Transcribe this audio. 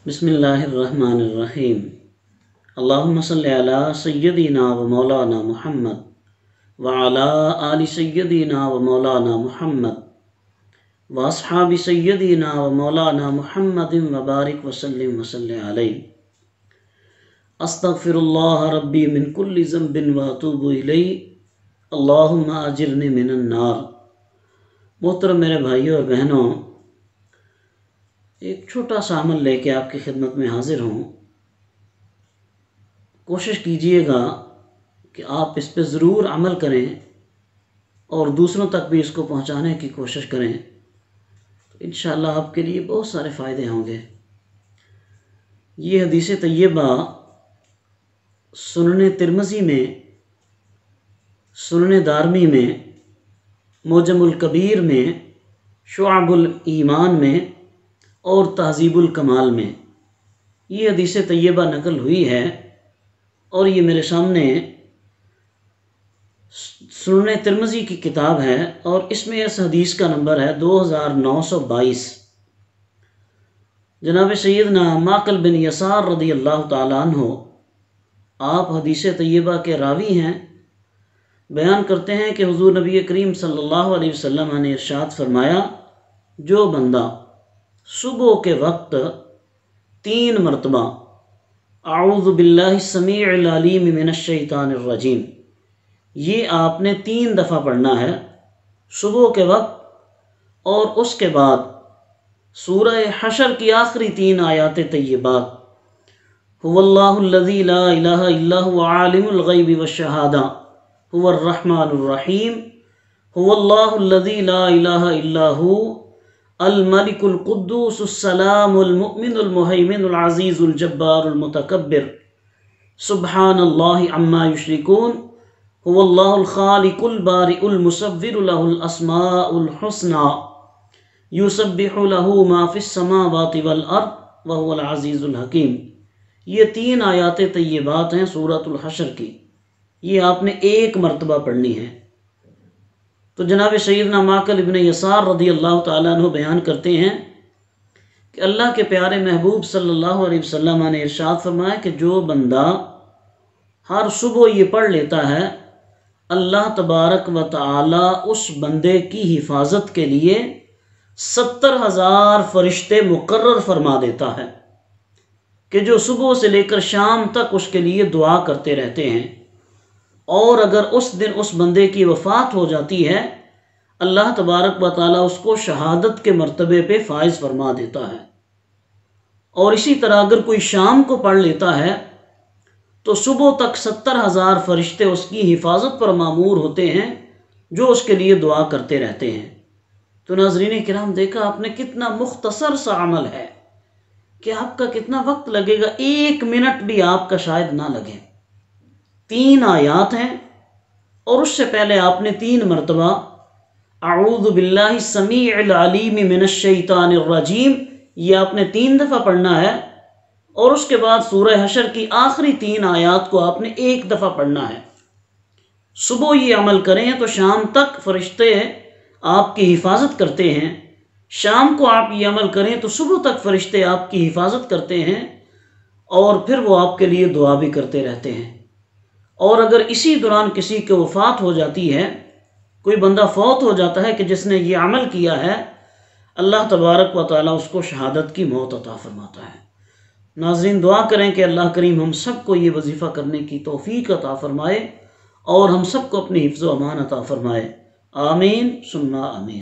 بسم اللہ الرحمن الرحیم۔ اللہم صلی علی سیدنا و مولانا محمد وعلی آل سیدنا و مولانا محمد واصحاب سیدنا و مولانا محمد وبارک وسلم وسلم علیہ۔ استغفر اللہ ربی من کل ذنب واتوب الیہ، اللہم اجرنی من النار۔ محترم میرے بھائیوں اور بہنوں، ایک چھوٹا سا عمل لے کے آپ کی خدمت میں حاضر ہوں۔ کوشش کیجئے گا کہ آپ اس پہ ضرور عمل کریں اور دوسروں تک بھی اس کو پہنچانے کی کوشش کریں، تو انشاءاللہ آپ کے لیے بہت سارے فائدے ہوں گے۔ یہ حدیث طیبہ سنن ترمذی میں، سنن دارمی میں، معجم الکبیر میں، شعب الایمان میں اور تہذیب الکمال میں یہ حدیث طیبہ نقل ہوئی ہے، اور یہ میرے سامنے سنن ترمذی کی کتاب ہے، اور اس میں اس حدیث کا نمبر ہے 2922۔ جناب سیدنا معقل بن یسار رضی اللہ تعالیٰ عنہ، آپ حدیث طیبہ کے راوی ہیں، بیان کرتے ہیں کہ حضور نبی کریم صلی اللہ علیہ وسلم نے ارشاد فرمایا، جو بندہ صبح کے وقت 3 مرتبہ اعوذ باللہ السمیع العلیم من الشیطان الرجیم، یہ آپ نے 3 دفعہ پڑھنا ہے صبح کے وقت، اور اس کے بعد سورہ حشر کی آخری 3 آیات طیبات، هو اللہ الذی لا الہ الا هو عالم الغیب والشہادہ هو الرحمن الرحیم، هو اللہ الذی لا الہ الا هو الملک القدوس السلام المؤمن المہیمن العزیز الجبار المتکبر سبحان اللہ عما یشرکون، هو اللہ الخالق البارئ المصور له الاسماء الحسنى یسبح له ما فی السماوات والارض وهو العزیز الحکیم۔ یہ 3 آیات طیبات ہیں سورۃ الحشر کی، یہ آپ نے 1 مرتبہ پڑھنی ہے۔ تو جناب سیدنا معقل ابن یسار رضی اللہ تعالیٰ عنہ بیان کرتے ہیں کہ اللہ کے پیارے محبوب صلی اللہ علیہ وسلم نے ارشاد فرمایا کہ جو بندہ ہر صبح یہ پڑھ لیتا ہے، اللہ تبارک و تعالی اس بندے کی حفاظت کے لیے 70,000 فرشتے مقرر فرما دیتا ہے کہ جو صبح سے لے کر شام تک اس کے لیے دعا کرتے رہتے ہیں، اور اگر اس دن اس بندے کی وفات ہو جاتی ہے، اللہ تبارک و تعالیٰ اس کو شہادت کے مرتبے پہ فائز فرما دیتا ہے۔ اور اسی طرح اگر کوئی شام کو پڑھ لیتا ہے تو صبح تک 70,000 فرشتے اس کی حفاظت پر مامور ہوتے ہیں، جو اس کے لیے دعا کرتے رہتے ہیں۔ تو ناظرین کرام، دیکھا آپ نے کتنا مختصر سا عمل ہے کہ آپ کا کتنا وقت لگے گا، 1 منٹ بھی آپ کا شاید نہ لگے۔ 3 آیات ہیں، اور اس سے پہلے آپ نے 3 مرتبہ اعوذ باللہ السمیع العلیم من الشیطان الرجیم، یہ آپ نے 3 دفعہ پڑھنا ہے، اور اس کے بعد سورہ حشر کی آخری 3 آیات کو آپ نے 1 دفعہ پڑھنا ہے۔ صبح یہ عمل کریں تو شام تک فرشتے آپ کی حفاظت کرتے ہیں، شام کو آپ یہ عمل کریں تو صبح تک فرشتے آپ کی حفاظت کرتے ہیں، اور پھر وہ آپ کے لیے دعا بھی کرتے رہتے ہیں۔ اور اگر اسی دوران کسی کی وفات ہو جاتی ہے، کوئی بندہ فوت ہو جاتا ہے کہ جس نے یہ عمل کیا ہے، اللہ تبارک و تعالیٰ اس کو شہادت کی موت عطا فرماتا ہے۔ ناظرین، دعا کریں کہ اللہ کریم ہم سب کو یہ وظیفہ کرنے کی توفیق عطا فرمائے، اور ہم سب کو اپنی حفظ و امان عطا فرمائے۔ آمین ثم آمین۔